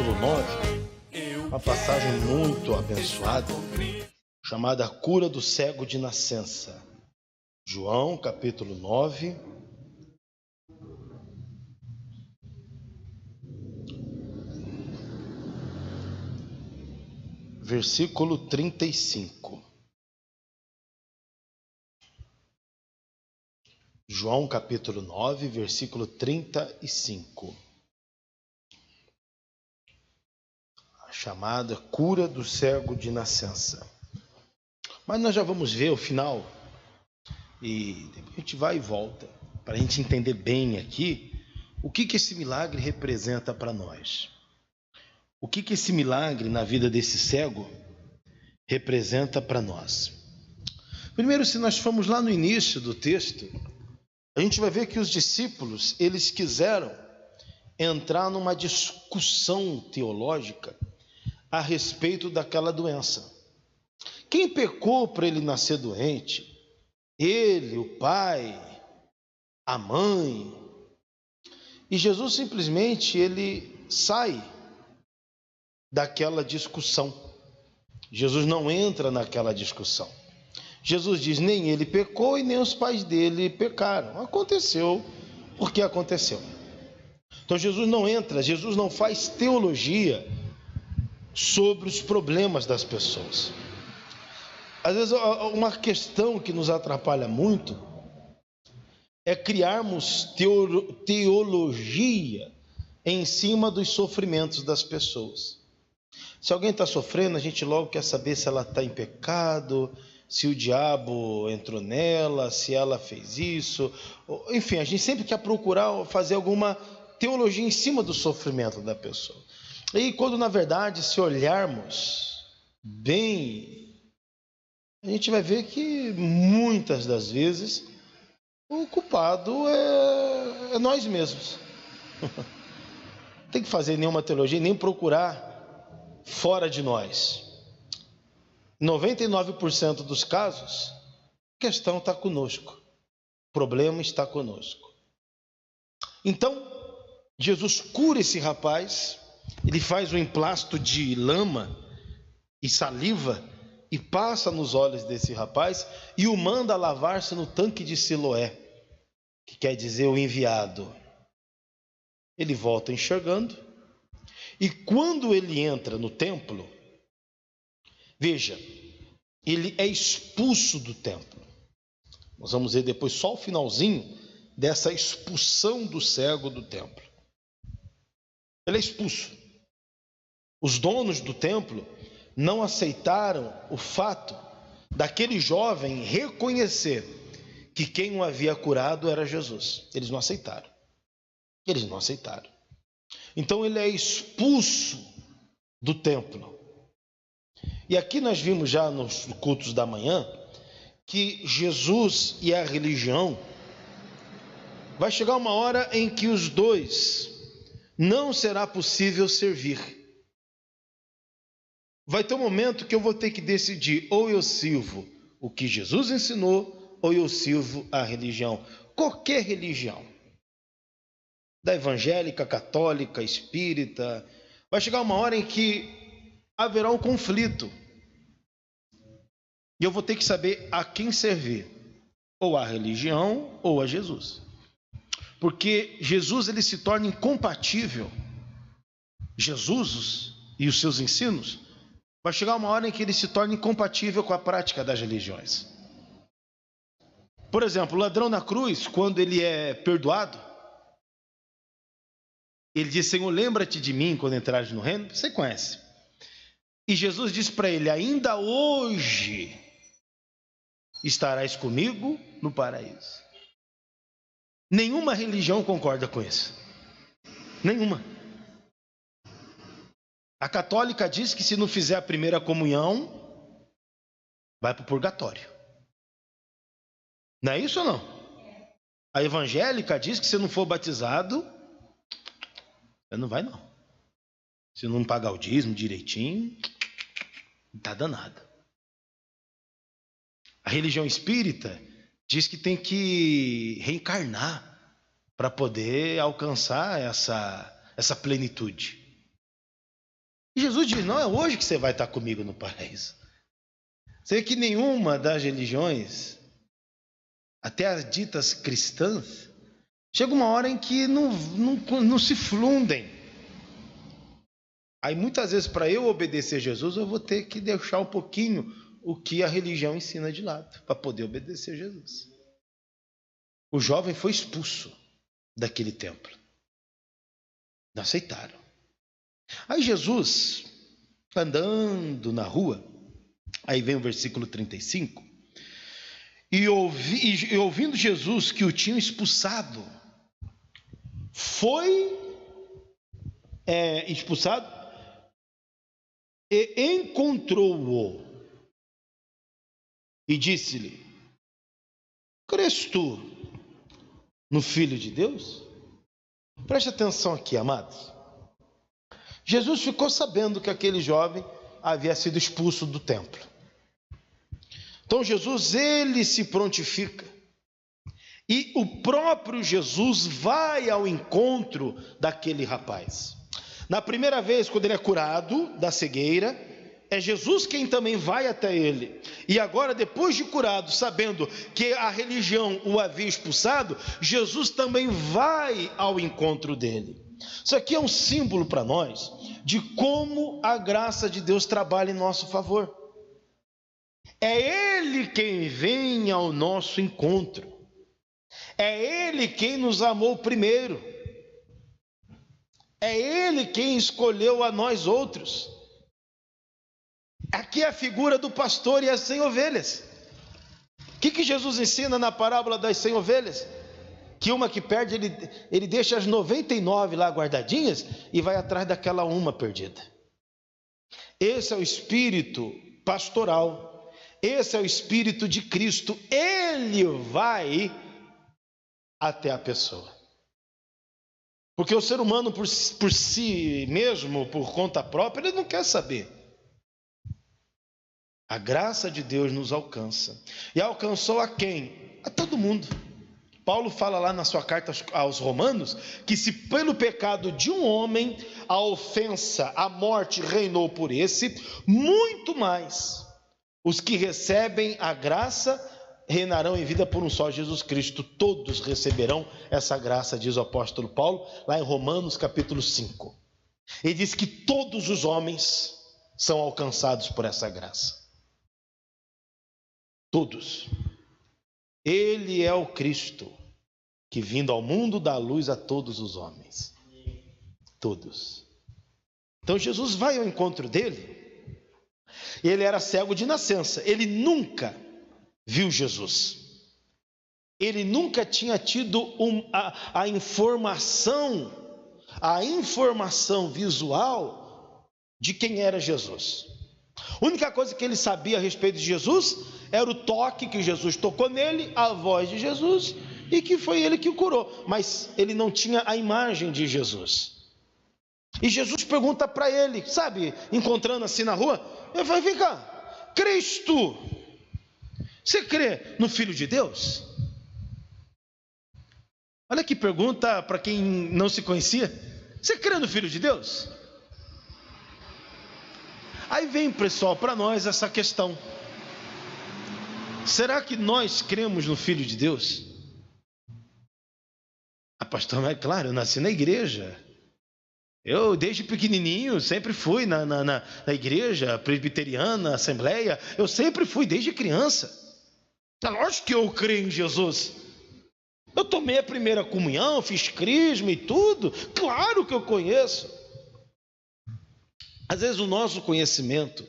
capítulo 9, uma passagem muito abençoada, chamada a cura do cego de nascença. João, capítulo 9, versículo 35. João, capítulo 9, versículo 35. A chamada cura do cego de nascença. Mas nós já vamos ver o final. E a gente vai e volta, para a gente entender bem aqui o que esse milagre representa para nós. O que esse milagre na vida desse cego representa para nós. Primeiro, se nós formos lá no início do texto, a gente vai ver que os discípulos, eles quiseram entrar numa discussão teológica a respeito daquela doença. Quem pecou para ele nascer doente? Ele, o pai, a mãe. E Jesus simplesmente ele sai daquela discussão. Jesus não entra naquela discussão. Jesus diz: nem ele pecou e nem os pais dele pecaram. Aconteceu porque aconteceu. Então Jesus não entra, Jesus não faz teologia sobre os problemas das pessoas. Às vezes uma questão que nos atrapalha muito é criarmos teologia em cima dos sofrimentos das pessoas. Se alguém está sofrendo, a gente logo quer saber se ela está em pecado, se o diabo entrou nela, se ela fez isso. Enfim, a gente sempre quer procurar fazer alguma teologia em cima do sofrimento da pessoa. E quando na verdade, se olharmos bem, a gente vai ver que muitas das vezes o culpado é nós mesmos. Não tem que fazer nenhuma teologia, nem procurar fora de nós. 99% dos casos, a questão está conosco. O problema está conosco. Então, Jesus cura esse rapaz, ele faz um emplasto de lama e saliva e passa nos olhos desse rapaz e o manda lavar-se no tanque de Siloé, que quer dizer o enviado. Ele volta enxergando, e quando ele entra no templo, veja, ele é expulso do templo. Nós vamos ver depois só o finalzinho dessa expulsão do cego do templo. Ele é expulso. Os donos do templo não aceitaram o fato daquele jovem reconhecer que quem o havia curado era Jesus. Eles não aceitaram. Eles não aceitaram. Então ele é expulso do templo. E aqui nós vimos já nos cultos da manhã que Jesus e a religião vai chegar uma hora em que os dois não será possível servir. Vai ter um momento que eu vou ter que decidir: ou eu sirvo o que Jesus ensinou, ou eu sirvo a religião. Qualquer religião. Da evangélica, católica, espírita. Vai chegar uma hora em que haverá um conflito. E eu vou ter que saber a quem servir. Ou a religião, ou a Jesus. Porque Jesus ele se torna incompatível. Jesus e os seus ensinos vai chegar uma hora em que ele se torna incompatível com a prática das religiões. Por exemplo, o ladrão na cruz, quando ele é perdoado, ele diz: Senhor, lembra-te de mim quando entrares no reino. Você conhece. E Jesus diz para ele: ainda hoje estarás comigo no paraíso. Nenhuma religião concorda com isso. Nenhuma. A católica diz que se não fizer a primeira comunhão, vai para o purgatório. Não é isso ou não? A evangélica diz que se não for batizado, você não vai não. Se não pagar o dízimo direitinho, não está danado. A religião espírita diz que tem que reencarnar para poder alcançar essa plenitude. E Jesus diz: não é hoje que você vai estar comigo no paraíso. Você vê que nenhuma das religiões, até as ditas cristãs, chega uma hora em que não se fundem. Aí muitas vezes, para eu obedecer a Jesus, eu vou ter que deixar um pouquinho o que a religião ensina de lado, para poder obedecer a Jesus. O jovem foi expulso daquele templo. Não aceitaram. Aí Jesus, andando na rua, aí vem o versículo 35, e ouvindo Jesus que o tinham expulsado, foi expulsado e encontrou-o e disse-lhe: crês tu no Filho de Deus? Preste atenção aqui, amados. Jesus ficou sabendo que aquele jovem havia sido expulso do templo. Então Jesus, ele se prontifica. E o próprio Jesus vai ao encontro daquele rapaz. Na primeira vez, quando ele é curado da cegueira, é Jesus quem também vai até ele. E agora, depois de curado, sabendo que a religião o havia expulsado, Jesus também vai ao encontro dele. Isso aqui é um símbolo para nós de como a graça de Deus trabalha em nosso favor. É Ele quem vem ao nosso encontro. É Ele quem nos amou primeiro. É Ele quem escolheu a nós outros. Aqui é a figura do pastor e as 100 ovelhas. O que Jesus ensina na parábola das 100 ovelhas? Que uma que perde, ele deixa as 99 lá guardadinhas e vai atrás daquela uma perdida. Esse é o espírito pastoral. Esse é o espírito de Cristo. Ele vai até a pessoa. Porque o ser humano por si mesmo, por conta própria, ele não quer saber. A graça de Deus nos alcança. E alcançou a quem? A todo mundo. Paulo fala lá na sua carta aos Romanos, que se pelo pecado de um homem, a ofensa, a morte reinou por esse, muito mais os que recebem a graça reinarão em vida por um só Jesus Cristo. Todos receberão essa graça, diz o apóstolo Paulo, lá em Romanos capítulo 5. Ele diz que todos os homens são alcançados por essa graça. Todos. Ele é o Cristo que, vindo ao mundo, dá luz a todos os homens. Todos. Então Jesus vai ao encontro dele. Ele era cego de nascença. Ele nunca viu Jesus. Ele nunca tinha tido a informação visual de quem era Jesus. A única coisa que ele sabia a respeito de Jesus era o toque que Jesus tocou nele, a voz de Jesus, e que foi ele que o curou. Mas ele não tinha a imagem de Jesus. E Jesus pergunta para ele, sabe, encontrando assim na rua, ele fala: vem cá, crês tu? Você crê no Filho de Deus? Olha que pergunta para quem não se conhecia. Você crê no Filho de Deus? Aí vem, pessoal, para nós essa questão. Será que nós cremos no Filho de Deus? Pastor, mas claro, eu nasci na igreja. Eu, desde pequenininho, sempre fui na igreja presbiteriana, assembleia. Eu sempre fui, desde criança. É lógico que eu creio em Jesus. Eu tomei a primeira comunhão, fiz crisma e tudo. Claro que eu conheço. Às vezes o nosso conhecimento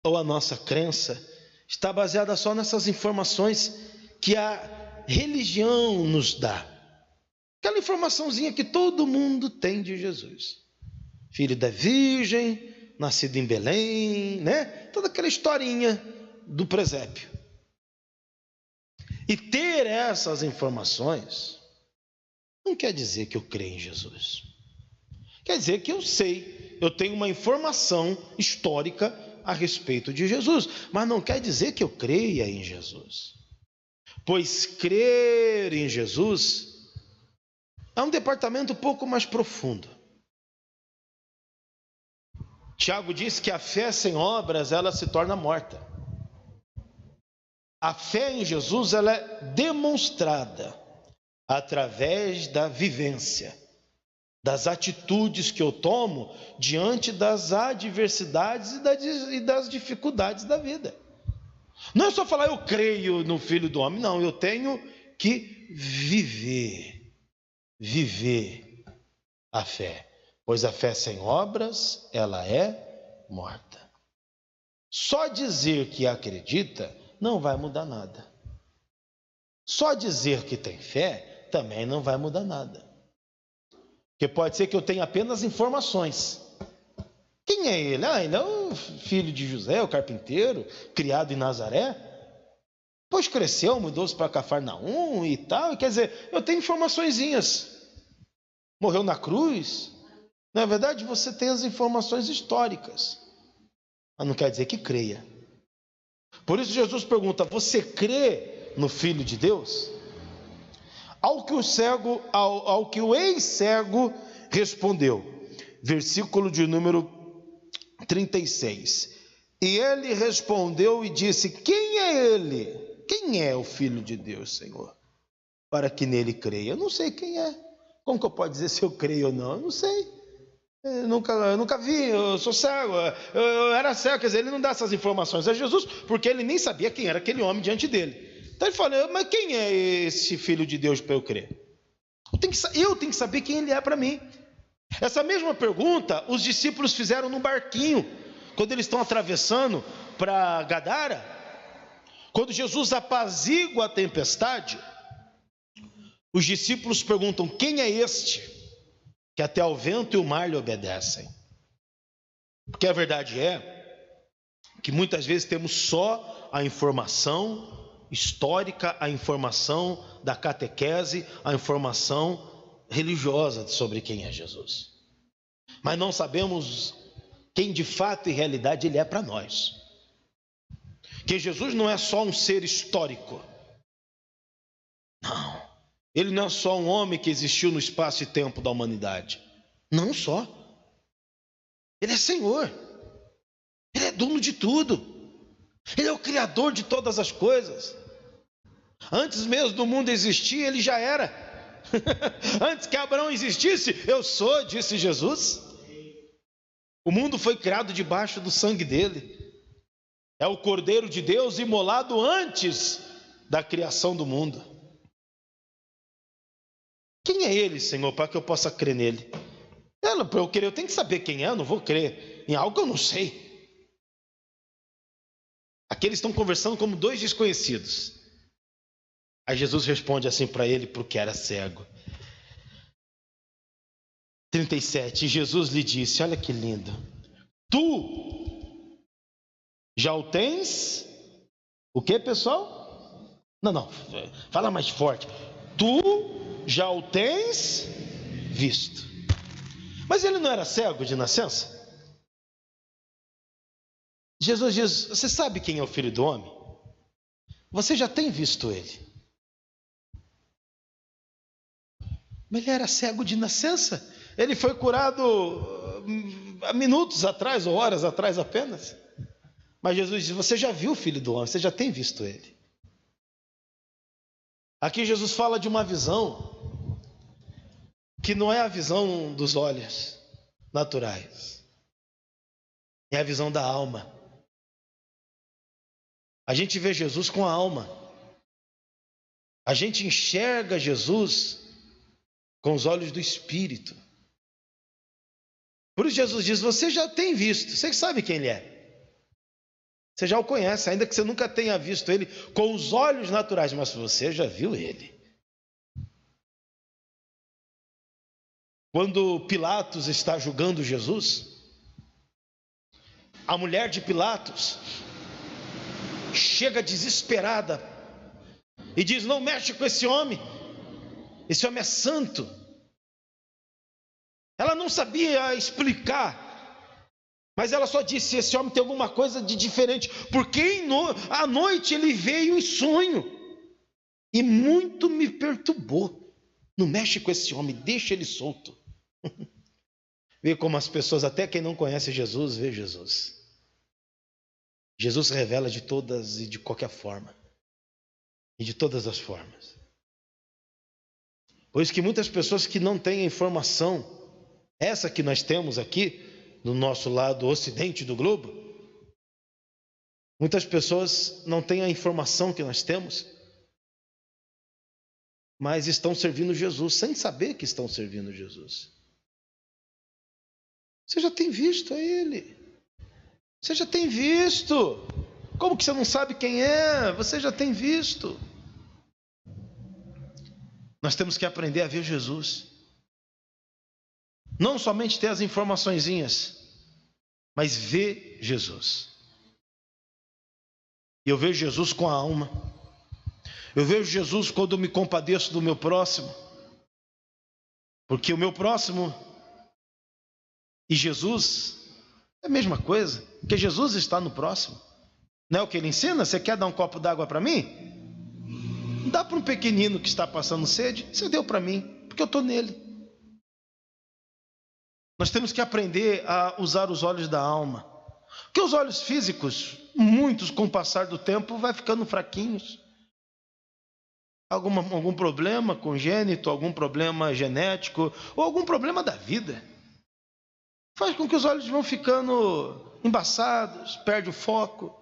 ou a nossa crença está baseada só nessas informações que a religião nos dá. Aquela informaçãozinha que todo mundo tem de Jesus. Filho da virgem, nascido em Belém, né? Toda aquela historinha do presépio. E ter essas informações não quer dizer que eu creio em Jesus. Quer dizer que eu sei, eu tenho uma informação histórica a respeito de Jesus, mas não quer dizer que eu creia em Jesus. Pois crer em Jesus é um departamento um pouco mais profundo. Tiago diz que a fé sem obras, ela se torna morta. A fé em Jesus, ela é demonstrada através da vivência, das atitudes que eu tomo diante das adversidades e das dificuldades da vida. Não é só falar eu creio no Filho do Homem, não, eu tenho que viver a fé, pois a fé sem obras, ela é morta. Só dizer que acredita não vai mudar nada. Só dizer que tem fé também não vai mudar nada. Porque pode ser que eu tenha apenas informações. Quem é ele? Ele é o filho de José, o carpinteiro, criado em Nazaré. Depois cresceu, mudou-se para Cafarnaum e tal. Quer dizer, eu tenho informaçõezinhas. Morreu na cruz. Na verdade, você tem as informações históricas. Mas não quer dizer que creia. Por isso Jesus pergunta, você crê no Filho de Deus? Ao que o ex-cego respondeu, versículo de número 36. E ele respondeu e disse, quem é ele? Quem é o Filho de Deus, Senhor? Para que nele creia. Eu não sei quem é. Como que eu posso dizer se eu creio ou não? Eu não sei. Eu nunca vi, eu sou cego, eu era cego, quer dizer, ele não dá essas informações a Jesus, porque ele nem sabia quem era aquele homem diante dele. Então ele fala, mas quem é esse Filho de Deus para eu crer? Eu tenho que saber quem ele é para mim. Essa mesma pergunta os discípulos fizeram no barquinho, quando eles estão atravessando para Gadara, quando Jesus apazigua a tempestade, os discípulos perguntam, quem é este que até o vento e o mar lhe obedecem? Porque a verdade é que muitas vezes temos só a informação histórica, a informação da catequese, a informação religiosa sobre quem é Jesus. Mas não sabemos quem de fato e realidade ele é para nós. Que Jesus não é só um ser histórico. Não. Ele não é só um homem que existiu no espaço e tempo da humanidade. Não só. Ele é Senhor. Ele é dono de tudo. Ele é o Criador de todas as coisas. Antes mesmo do mundo existir, ele já era. Antes que Abraão existisse, eu sou, disse Jesus. O mundo foi criado debaixo do sangue dele. É o Cordeiro de Deus imolado antes da criação do mundo. Quem é ele, Senhor, para que eu possa crer nele? Para eu crer, eu tenho que saber quem é, eu não vou crer em algo que eu não sei. Aqui eles estão conversando como dois desconhecidos. Aí Jesus responde assim para ele, porque era cego. 37, e Jesus lhe disse, olha que lindo. Tu já o tens? O que, pessoal? Não, fala mais forte. Tu já o tens visto. Mas ele não era cego de nascença? Jesus diz, você sabe quem é o Filho do Homem? Você já tem visto ele. Mas ele era cego de nascença. Ele foi curado há minutos atrás, ou horas atrás apenas. Mas Jesus diz, você já viu o Filho do Homem, você já tem visto ele. Aqui Jesus fala de uma visão que não é a visão dos olhos naturais, é a visão da alma. A gente vê Jesus com a alma, a gente enxerga Jesus com os olhos do Espírito. Por isso Jesus diz, você já tem visto, você sabe quem ele é, você já o conhece, ainda que você nunca tenha visto ele com os olhos naturais, mas você já viu ele. Quando Pilatos está julgando Jesus, a mulher de Pilatos chega desesperada e diz, não mexe com esse homem é santo. Ela não sabia explicar, mas ela só disse, esse homem tem alguma coisa de diferente, porque à noite ele veio em sonho, e muito me perturbou. Não mexe com esse homem, deixa ele solto. Vê como as pessoas, até quem não conhece Jesus, vê Jesus. Jesus revela de todas e de qualquer forma. E de todas as formas. Por isso que muitas pessoas que não têm a informação, essa que nós temos aqui, no nosso lado ocidente do globo, muitas pessoas não têm a informação que nós temos, mas estão servindo Jesus, sem saber que estão servindo Jesus. Você já tem visto a Ele. Você já tem visto. Como que você não sabe quem é? Você já tem visto. Nós temos que aprender a ver Jesus. Não somente ter as informaçõezinhas, mas ver Jesus. E eu vejo Jesus com a alma. Eu vejo Jesus quando me compadeço do meu próximo. Porque o meu próximo e Jesus é a mesma coisa. Porque Jesus está no próximo. Não é o que ele ensina? Você quer dar um copo d'água para mim? Dá para um pequenino que está passando sede. Você deu para mim, porque eu estou nele. Nós temos que aprender a usar os olhos da alma. Porque os olhos físicos, muitos com o passar do tempo, vai ficando fraquinhos. Algum problema congênito, algum problema genético, ou algum problema da vida. Faz com que os olhos vão ficando embaçados, perde o foco.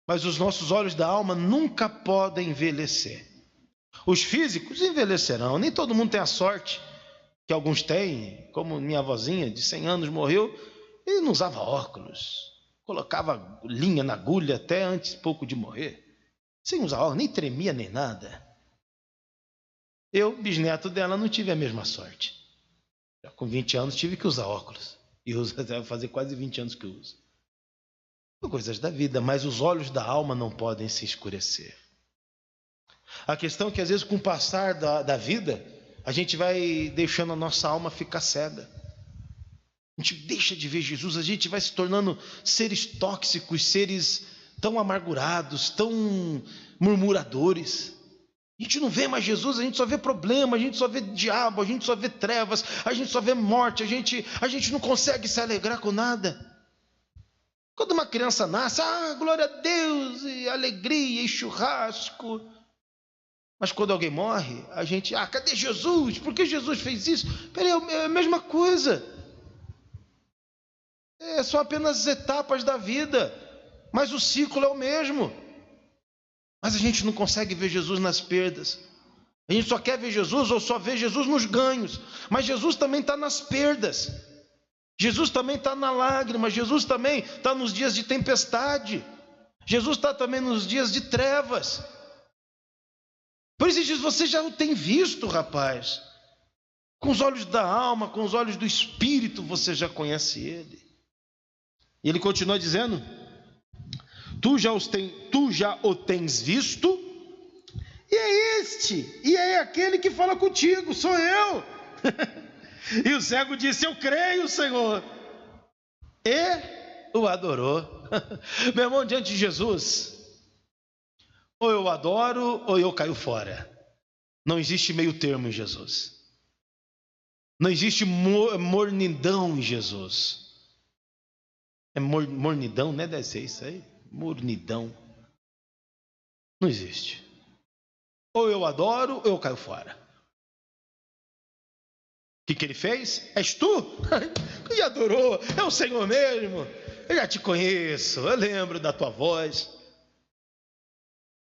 Mas os nossos olhos da alma nunca podem envelhecer. Os físicos envelhecerão. Nem todo mundo tem a sorte que alguns têm. Como minha avózinha de 100 anos morreu, e não usava óculos. Colocava linha na agulha até antes pouco de morrer. Sem usar óculos, nem tremia nem nada. Eu, bisneto dela, não tive a mesma sorte. Já com 20 anos tive que usar óculos. E uso até fazer quase 20 anos que eu uso. Coisas da vida, mas os olhos da alma não podem se escurecer. A questão é que às vezes com o passar da vida, a gente vai deixando a nossa alma ficar cega. A gente deixa de ver Jesus, a gente vai se tornando seres tóxicos, seres tão amargurados, tão murmuradores. A gente não vê mais Jesus, a gente só vê problema, a gente só vê diabo, a gente só vê trevas, a gente só vê morte, a gente não consegue se alegrar com nada. Quando uma criança nasce, glória a Deus, e alegria, e churrasco. Mas quando alguém morre, a gente, cadê Jesus? Por que Jesus fez isso? Peraí, é a mesma coisa. São apenas etapas da vida, mas o ciclo é o mesmo. Mas a gente não consegue ver Jesus nas perdas. A gente só quer ver Jesus ou só vê Jesus nos ganhos. Mas Jesus também está nas perdas. Jesus também está na lágrima, Jesus também está nos dias de tempestade, Jesus está também nos dias de trevas. Por isso ele diz, você já o tem visto, rapaz. Com os olhos da alma, com os olhos do Espírito, você já conhece Ele. E ele continua dizendo, tu já o tens visto, e é aquele que fala contigo, sou eu. E o cego disse, eu creio, Senhor. E o adorou. Meu irmão, diante de Jesus, ou eu adoro, ou eu caio fora. Não existe meio termo em Jesus. Não existe mornidão em Jesus. É mornidão, né? Deve ser isso aí. Mornidão. Não existe. Ou eu adoro, ou eu caio fora. O que ele fez? És tu? Que adorou, é o Senhor mesmo. Eu já te conheço, eu lembro da tua voz.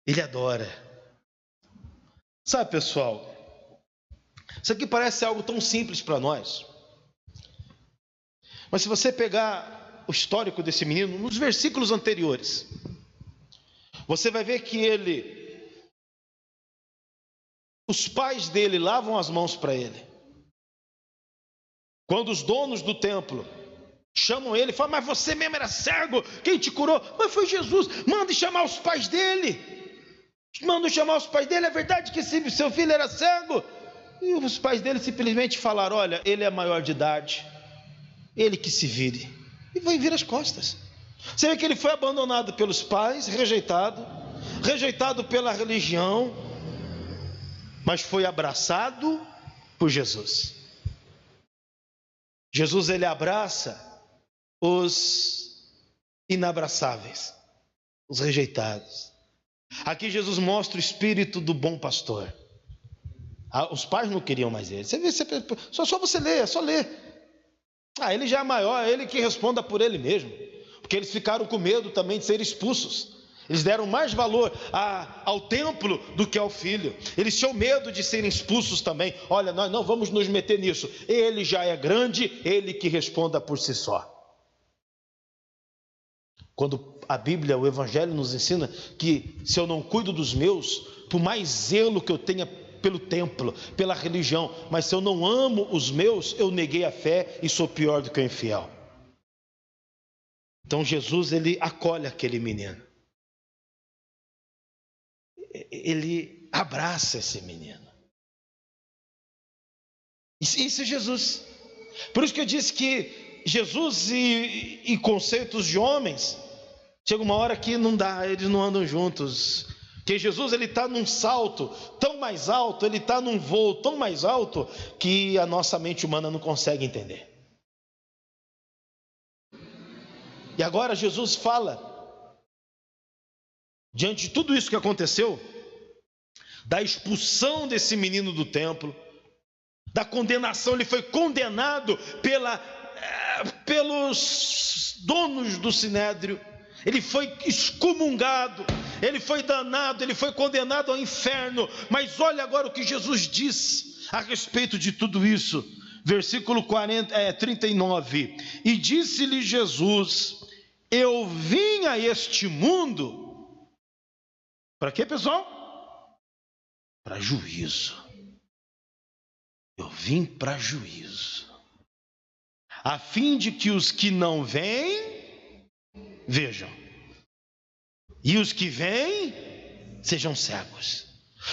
Ele adora. Sabe, pessoal, isso aqui parece algo tão simples para nós. Mas se você pegar o histórico desse menino, nos versículos anteriores, você vai ver que os pais dele lavam as mãos para ele. Quando os donos do templo chamam ele, falam, mas você mesmo era cego, quem te curou? Mas foi Jesus. Manda chamar os pais dele. Manda chamar os pais dele. É verdade que seu filho era cego? E os pais dele simplesmente falaram, olha, ele é maior de idade, ele que se vire. E vai vir as costas. Você vê que ele foi abandonado pelos pais, rejeitado pela religião, mas foi abraçado por Jesus. Jesus, ele abraça os inabraçáveis, os rejeitados. Aqui Jesus mostra o espírito do bom pastor. Os pais não queriam mais ele. Só você lê, é só ler. Ele já é maior, é ele que responda por ele mesmo. Porque eles ficaram com medo também de ser expulsos. Eles deram mais valor ao templo do que ao filho. Eles tinham medo de serem expulsos também. Olha, nós não vamos nos meter nisso. Ele já é grande, ele que responda por si só. Quando a Bíblia, o Evangelho nos ensina que se eu não cuido dos meus, por mais zelo que eu tenha pelo templo, pela religião, mas se eu não amo os meus, eu neguei a fé e sou pior do que o infiel. Então Jesus, ele acolhe aquele menino. Ele abraça esse menino. Isso é Jesus. Por isso que eu disse que Jesus e conceitos de homens, chega uma hora que não dá, eles não andam juntos. Porque Jesus, ele está num salto tão mais alto, ele está num voo tão mais alto, que a nossa mente humana não consegue entender. E agora Jesus fala, diante de tudo isso que aconteceu, da expulsão desse menino do templo, da condenação. Ele foi condenado pelos donos do sinédrio, ele foi excomungado, ele foi danado, ele foi condenado ao inferno. Mas olha agora o que Jesus diz a respeito de tudo isso, versículo 39, e disse-lhe Jesus: eu vim a este mundo, para quê, pessoal? Para juízo. Eu vim para juízo, a fim de que os que não vêm vejam, e os que vêm sejam cegos.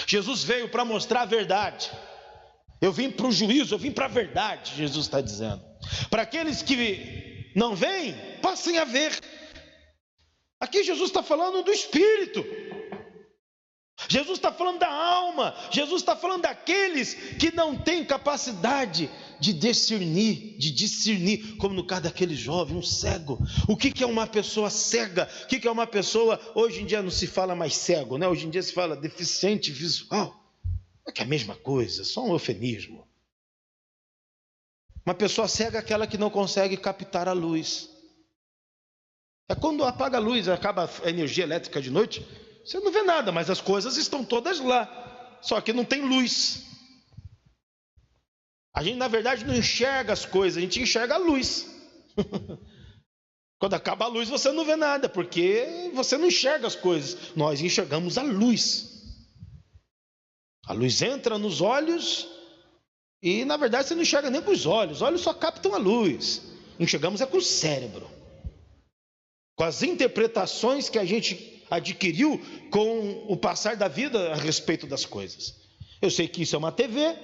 Jesus veio para mostrar a verdade. Eu vim para o juízo, eu vim para a verdade, Jesus está dizendo. Para aqueles que não vêm, passem a ver. Aqui Jesus está falando do espírito. Jesus está falando da alma. Jesus está falando daqueles que não têm capacidade de discernir, como no caso daquele jovem, um cego. O que é uma pessoa cega? O que é uma pessoa, hoje em dia não se fala mais cego, né? Hoje em dia se fala deficiente visual. É que é a mesma coisa, só um eufemismo. Uma pessoa cega é aquela que não consegue captar a luz. É quando apaga a luz, acaba a energia elétrica de noite, você não vê nada, mas as coisas estão todas lá, só que não tem luz. A gente, na verdade, não enxerga as coisas, a gente enxerga a luz. Quando acaba a luz, você não vê nada, porque você não enxerga as coisas. Nós enxergamos a luz. A luz entra nos olhos e, na verdade, você não enxerga nem com os olhos só captam a luz. Enxergamos é com o cérebro, com as interpretações que a gente adquiriu com o passar da vida a respeito das coisas. Eu sei que isso é uma TV,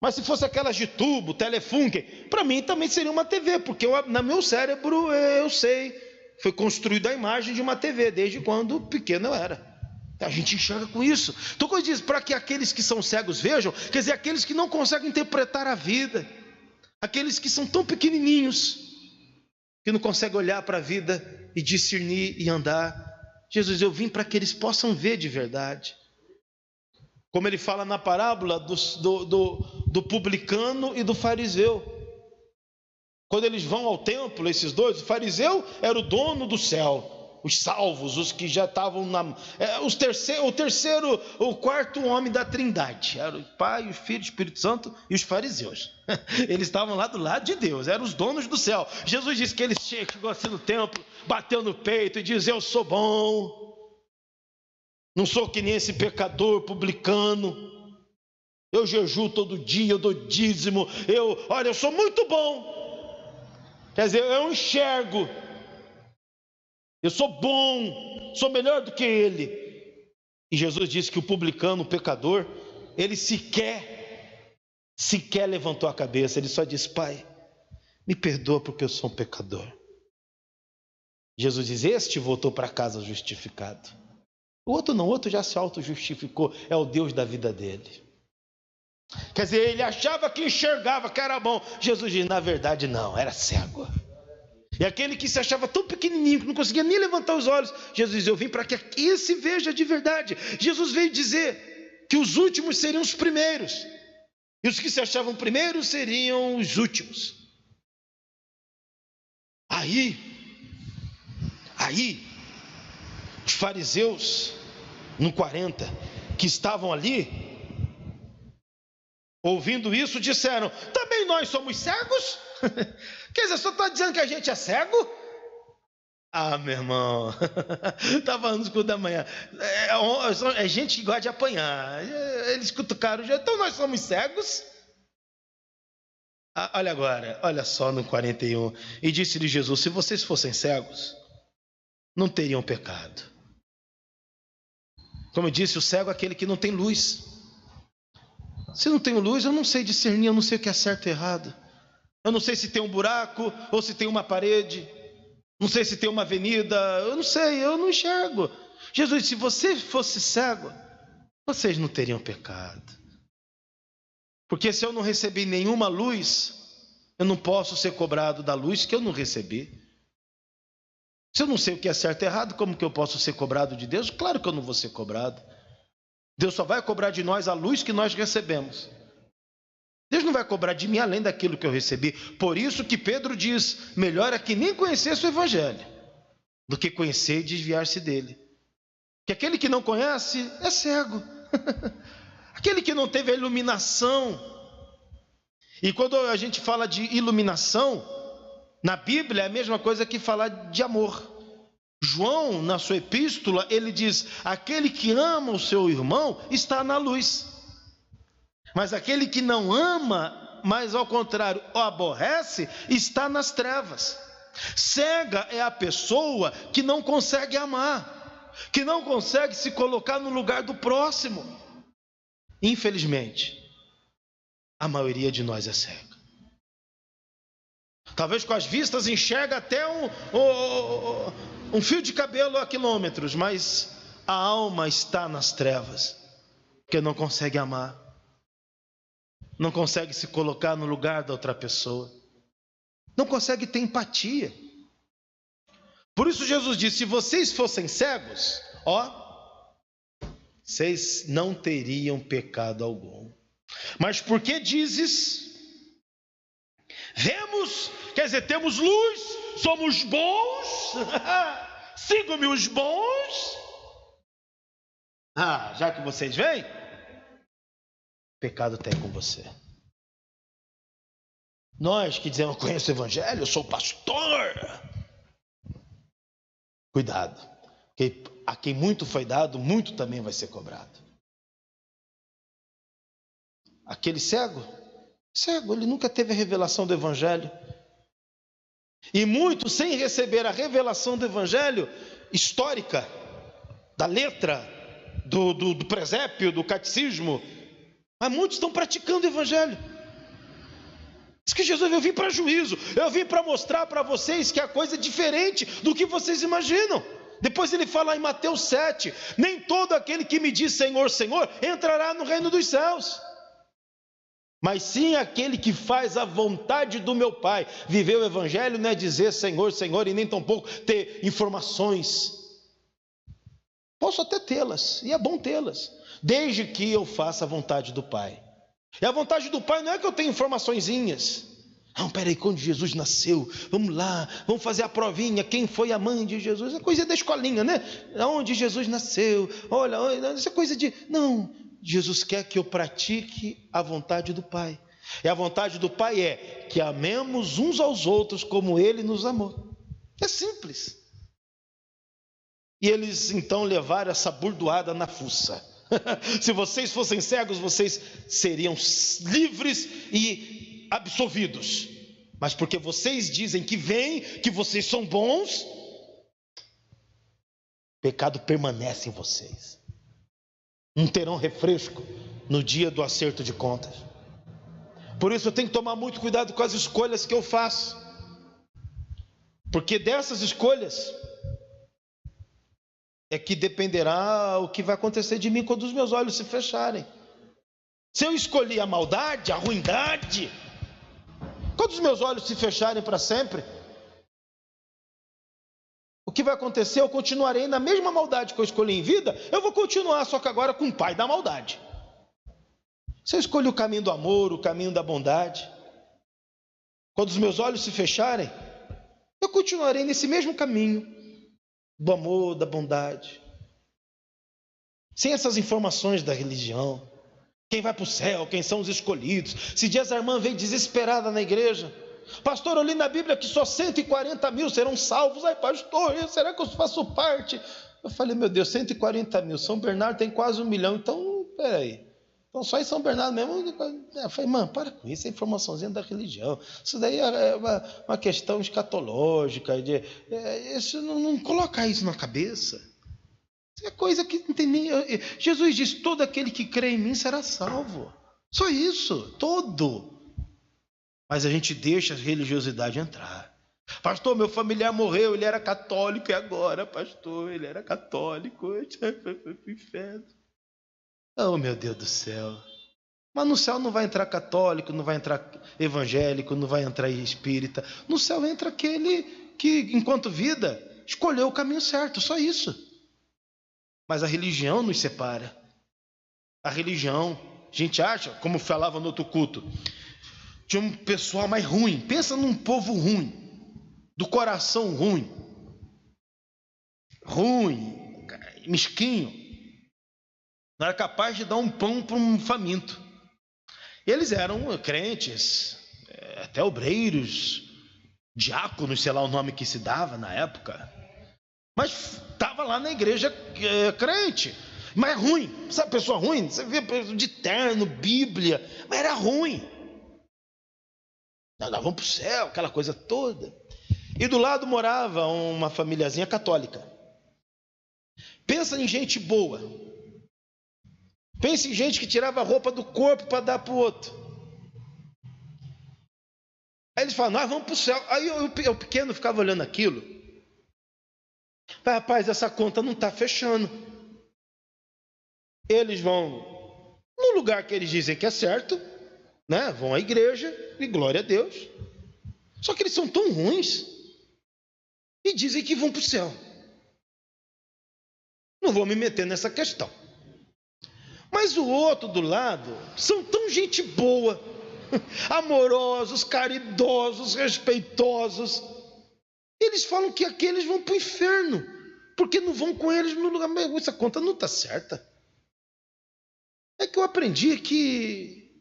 mas se fosse aquelas de tubo, telefunken, para mim também seria uma TV, porque no meu cérebro eu sei, foi construída a imagem de uma TV desde quando pequeno eu era. A gente enxerga com isso. Então quando diz para que aqueles que são cegos vejam, quer dizer, aqueles que não conseguem interpretar a vida, aqueles que são tão pequenininhos, que não conseguem olhar para a vida e discernir e andar. Jesus, eu vim para que eles possam ver de verdade. Como ele fala na parábola do publicano e do fariseu. Quando eles vão ao templo, esses dois, o fariseu era o dono do céu, os salvos, os que já estavam o quarto homem da trindade. Era o Pai, o Filho, o Espírito Santo e os fariseus. Eles estavam lá do lado de Deus, eram os donos do céu. Jesus disse que ele chegou assim no templo, bateu no peito e disse: eu sou bom, não sou que nem esse pecador publicano, eu jejuo todo dia, eu dou dízimo, eu sou muito bom. Quer dizer, eu enxergo, eu sou bom, sou melhor do que ele. E Jesus disse que o publicano, o pecador, ele sequer levantou a cabeça. Ele só disse: Pai, me perdoa porque eu sou um pecador. Jesus diz: este voltou para casa justificado. O outro não, o outro já se auto-justificou, é o Deus da vida dele. Quer dizer, ele achava que enxergava, que era bom. Jesus diz, na verdade não, era cego. E aquele que se achava tão pequenininho, que não conseguia nem levantar os olhos, Jesus diz, eu vim para que esse veja de verdade. Jesus veio dizer que os últimos seriam os primeiros, e os que se achavam primeiros seriam os últimos. Aí, os fariseus, no 40, que estavam ali, ouvindo isso, disseram, também nós somos cegos? Quer dizer, só está dizendo que a gente é cego? Ah, meu irmão, estava no escuro da manhã, é gente que gosta de apanhar, eles cutucaram, então nós somos cegos? Ah, olha agora, olha só no 41, e disse-lhe Jesus, se vocês fossem cegos, não teriam pecado. Como eu disse, o cego é aquele que não tem luz. Se não tenho luz, eu não sei discernir, eu não sei o que é certo e errado. Eu não sei se tem um buraco ou se tem uma parede. Não sei se tem uma avenida, eu não sei, eu não enxergo. Jesus disse, se você fosse cego, vocês não teriam pecado. Porque se eu não recebi nenhuma luz, eu não posso ser cobrado da luz que eu não recebi. Se eu não sei o que é certo e errado, como que eu posso ser cobrado de Deus? Claro que eu não vou ser cobrado. Deus só vai cobrar de nós a luz que nós recebemos. Deus não vai cobrar de mim além daquilo que eu recebi. Por isso que Pedro diz, melhor é que nem conhecesse o Evangelho, do que conhecer e desviar-se dele. Que aquele que não conhece é cego. Aquele que não teve a iluminação. E quando a gente fala de iluminação, na Bíblia é a mesma coisa que falar de amor. João, na sua epístola, ele diz, aquele que ama o seu irmão está na luz. Mas aquele que não ama, mas ao contrário, o aborrece, está nas trevas. Cega é a pessoa que não consegue amar, que não consegue se colocar no lugar do próximo. Infelizmente, a maioria de nós é cega. Talvez com as vistas enxerga até um fio de cabelo a quilômetros, mas a alma está nas trevas, porque não consegue amar. Não consegue se colocar no lugar da outra pessoa, não consegue ter empatia. Por isso Jesus disse, se vocês fossem cegos, vocês não teriam pecado algum. Mas porque dizes, vemos, quer dizer, temos luz, somos bons, sigam-me os bons. Já que vocês veem, pecado tem com você. Nós que dizemos, eu conheço o Evangelho, eu sou pastor. Cuidado, que a quem muito foi dado, muito também vai ser cobrado. Aquele cego, ele nunca teve a revelação do Evangelho. E muitos, sem receber a revelação do Evangelho histórica, da letra, do presépio, do catecismo, mas muitos estão praticando o Evangelho. Diz que Jesus, eu vim para juízo, eu vim para mostrar para vocês que a coisa é diferente do que vocês imaginam. Depois ele fala em Mateus 7, nem todo aquele que me diz Senhor, Senhor, entrará no reino dos céus, mas sim aquele que faz a vontade do meu Pai. Viver o Evangelho não é dizer Senhor, Senhor, e nem tampouco ter informações. Posso até tê-las, e é bom tê-las, desde que eu faça a vontade do Pai. E a vontade do Pai não é que eu tenha informaçõezinhas. Não, peraí, quando Jesus nasceu, vamos lá, vamos fazer a provinha, quem foi a mãe de Jesus? É coisa da escolinha, né? Onde Jesus nasceu, olha, essa coisa de... Não, Jesus quer que eu pratique a vontade do Pai. E a vontade do Pai é que amemos uns aos outros como Ele nos amou. É simples. E eles então levaram essa burdoada na fuça. Se vocês fossem cegos, vocês seriam livres e absolvidos. Mas porque vocês dizem que vêm, que vocês são bons, pecado permanece em vocês. Não terão refresco no dia do acerto de contas. Por isso eu tenho que tomar muito cuidado com as escolhas que eu faço. Porque dessas escolhas é que dependerá o que vai acontecer de mim quando os meus olhos se fecharem. Se eu escolhi a maldade, a ruindade, quando os meus olhos se fecharem para sempre, o que vai acontecer? Eu continuarei na mesma maldade que eu escolhi em vida, eu vou continuar, só que agora com o pai da maldade. Se eu escolhi o caminho do amor, o caminho da bondade, quando os meus olhos se fecharem, eu continuarei nesse mesmo caminho do amor, da bondade, sem essas informações da religião. Quem vai para o céu, quem são os escolhidos. Esses dias a irmã veio desesperada na igreja: pastor, eu li na Bíblia que só 140 mil serão salvos. Ai, pastor, será que eu faço parte? Eu falei: meu Deus, 140 mil, São Bernardo tem quase 1 milhão, então, peraí, então só em São Bernardo mesmo. Eu falei: mano, para com isso, é informaçãozinha da religião, isso daí é uma questão escatológica, isso, não coloca isso na cabeça. É coisa que não tem nem... Jesus diz: todo aquele que crê em mim será salvo. Só isso, todo. Mas a gente deixa a religiosidade entrar. Pastor, meu familiar morreu, ele era católico, e agora, pastor, ele era católico, foi pro inferno. Oh, meu Deus do céu. Mas no céu não vai entrar católico, não vai entrar evangélico, não vai entrar espírita. No céu entra aquele que, enquanto vida, escolheu o caminho certo, só isso. Mas a religião nos separa. A religião, a gente acha, como falava no outro culto, de um pessoal mais ruim. Pensa num povo ruim, do coração ruim, mesquinho, não era capaz de dar um pão para um faminto. Eles eram crentes, até obreiros, diáconos, sei lá o nome que se dava na época, mas estava lá na igreja crente, mas ruim. Sabe pessoa ruim? Você vê de terno, Bíblia, mas era ruim. Nós vamos para o céu, aquela coisa toda. E do lado morava uma famíliazinha católica. Pensa em gente boa. Pensa em gente que tirava a roupa do corpo para dar para o outro. Aí eles falam: nós vamos para o céu. Aí eu pequeno ficava olhando aquilo. Rapaz, essa conta não está fechando. Eles vão no lugar que eles dizem que é certo, né? Vão à igreja e glória a Deus. Só que eles são tão ruins e dizem que vão para o céu. Não vou me meter nessa questão. Mas o outro do lado são tão gente boa, amorosos, caridosos, respeitosos. Eles falam que aqueles vão para o inferno, porque não vão com eles no lugar. Mas essa conta não está certa. É que eu aprendi que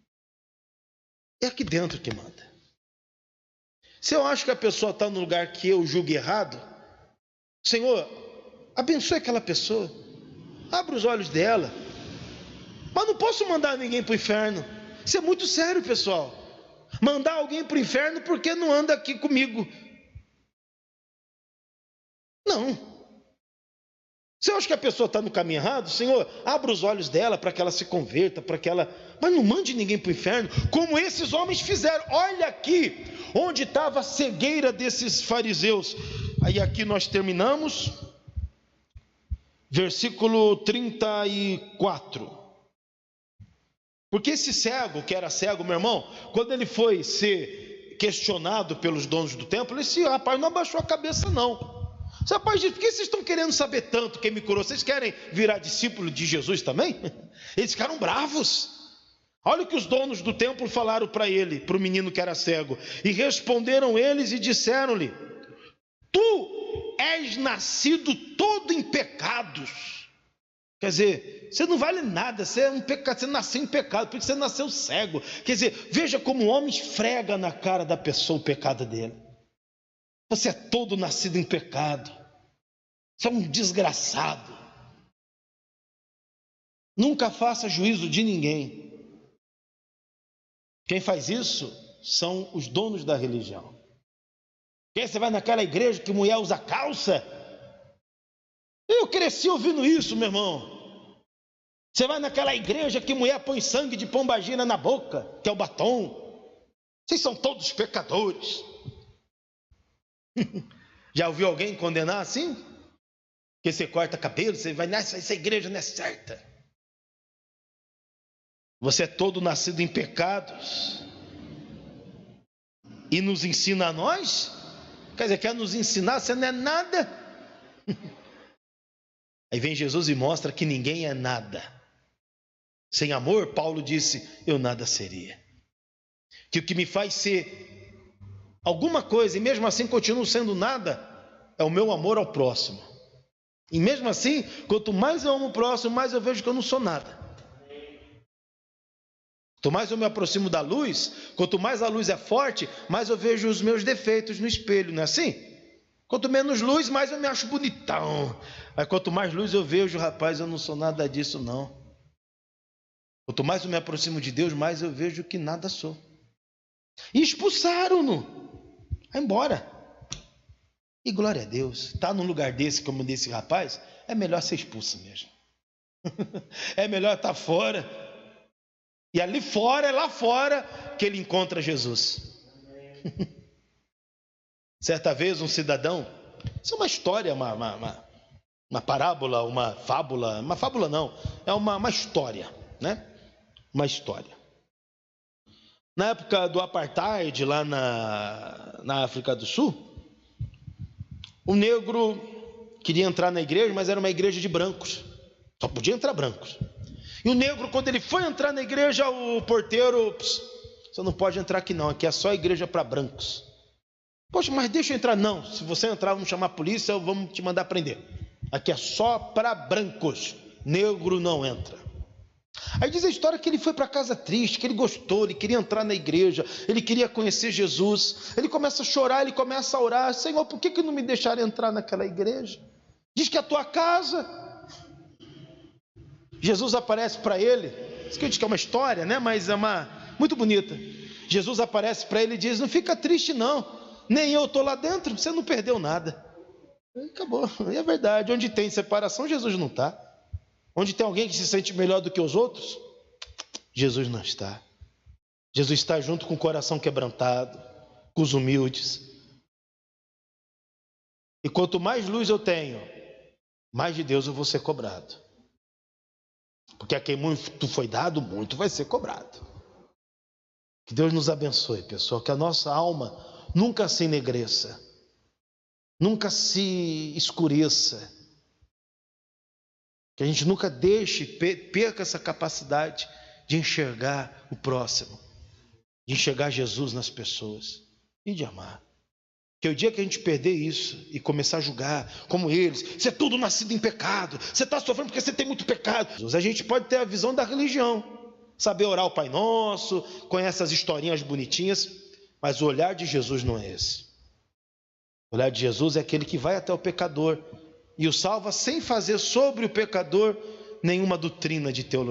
é aqui dentro que manda. Se eu acho que a pessoa está no lugar que eu julgo errado, Senhor, abençoe aquela pessoa, abre os olhos dela. Mas não posso mandar ninguém para o inferno. Isso é muito sério, pessoal. Mandar alguém para o inferno porque não anda aqui comigo. Não. Se eu acho que a pessoa está no caminho errado, Senhor, abra os olhos dela para que ela se converta, para que ela... Mas não mande ninguém para o inferno, como esses homens fizeram. Olha aqui, onde estava a cegueira desses fariseus. Aí aqui nós terminamos. Versículo 34. Porque esse cego, que era cego, meu irmão, quando ele foi ser questionado pelos donos do templo, esse rapaz não abaixou a cabeça, não. Esse rapaz disse: por que vocês estão querendo saber tanto quem me curou? Vocês querem virar discípulo de Jesus também? Eles ficaram bravos. Olha o que os donos do templo falaram para ele, para o menino que era cego. E responderam eles e disseram-lhe: tu és nascido todo em pecados. Quer dizer, você não vale nada, você é um pecado, você nasceu em pecado, porque você nasceu cego. Quer dizer, veja como o homem esfrega na cara da pessoa o pecado dele. Você é todo nascido em pecado. Você é um desgraçado. Nunca faça juízo de ninguém. Quem faz isso são os donos da religião. Quem você vai naquela igreja que mulher usa calça? Eu cresci ouvindo isso, meu irmão. Você vai naquela igreja que mulher põe sangue de pombagira na boca, que é o batom. Vocês são todos pecadores. Já ouviu alguém condenar assim? Que você corta cabelo, você vai nessa, essa igreja não é certa. Você é todo nascido em pecados e nos ensina a nós? Quer dizer, quer nos ensinar, você não é nada? Aí vem Jesus e mostra que ninguém é nada. Sem amor, Paulo disse, eu nada seria. Que o que me faz ser alguma coisa, e mesmo assim continuo sendo nada, é o meu amor ao próximo. E mesmo assim, quanto mais eu amo o próximo, mais eu vejo que eu não sou nada. Quanto mais eu me aproximo da luz, quanto mais a luz é forte, mais eu vejo os meus defeitos no espelho, não é assim? Quanto menos luz, mais eu me acho bonitão. Aí quanto mais luz eu vejo, rapaz, eu não sou nada disso não. Quanto mais eu me aproximo de Deus, mais eu vejo que nada sou. E expulsaram-no. Vai embora. E glória a Deus. Está num lugar desse, como desse rapaz, é melhor ser expulso mesmo. É melhor estar fora. E ali fora, é lá fora, que ele encontra Jesus. Certa vez um cidadão, isso é uma história, uma parábola, uma fábula não, é uma história, né? Uma história. Na época do apartheid, lá na África do Sul, o negro queria entrar na igreja, mas era uma igreja de brancos, só podia entrar brancos. E o negro, quando ele foi entrar na igreja, o porteiro, você não pode entrar aqui não, aqui é só igreja para brancos. Poxa, mas deixa eu entrar. Não, se você entrar, vamos chamar a polícia ou vamos te mandar prender. Aqui é só para brancos, negro não entra. Aí diz a história que ele foi para casa triste, que ele gostou, ele queria entrar na igreja, ele queria conhecer Jesus. Ele começa a chorar, ele começa a orar, Senhor, por que não me deixaram entrar naquela igreja? Diz que é a tua casa. Jesus aparece para ele, isso que eu disse que é uma história, né? Mas é muito bonita. Jesus aparece para ele e diz, não fica triste não, nem eu estou lá dentro, você não perdeu nada. Acabou, é verdade, onde tem separação, Jesus não está. Onde tem alguém que se sente melhor do que os outros, Jesus não está. Jesus está junto com o coração quebrantado, com os humildes. E quanto mais luz eu tenho, mais de Deus eu vou ser cobrado. Porque a quem muito foi dado, muito vai ser cobrado. Que Deus nos abençoe, pessoal, que a nossa alma nunca se enegreça, nunca se escureça, que a gente nunca perca essa capacidade de enxergar o próximo, de enxergar Jesus nas pessoas e de amar. Que o dia que a gente perder isso e começar a julgar como eles, você é tudo nascido em pecado, você está sofrendo porque você tem muito pecado. A gente pode ter a visão da religião, saber orar o Pai Nosso, conhece as historinhas bonitinhas, mas o olhar de Jesus não é esse. O olhar de Jesus é aquele que vai até o pecador e o salva sem fazer sobre o pecador nenhuma doutrina de teologia.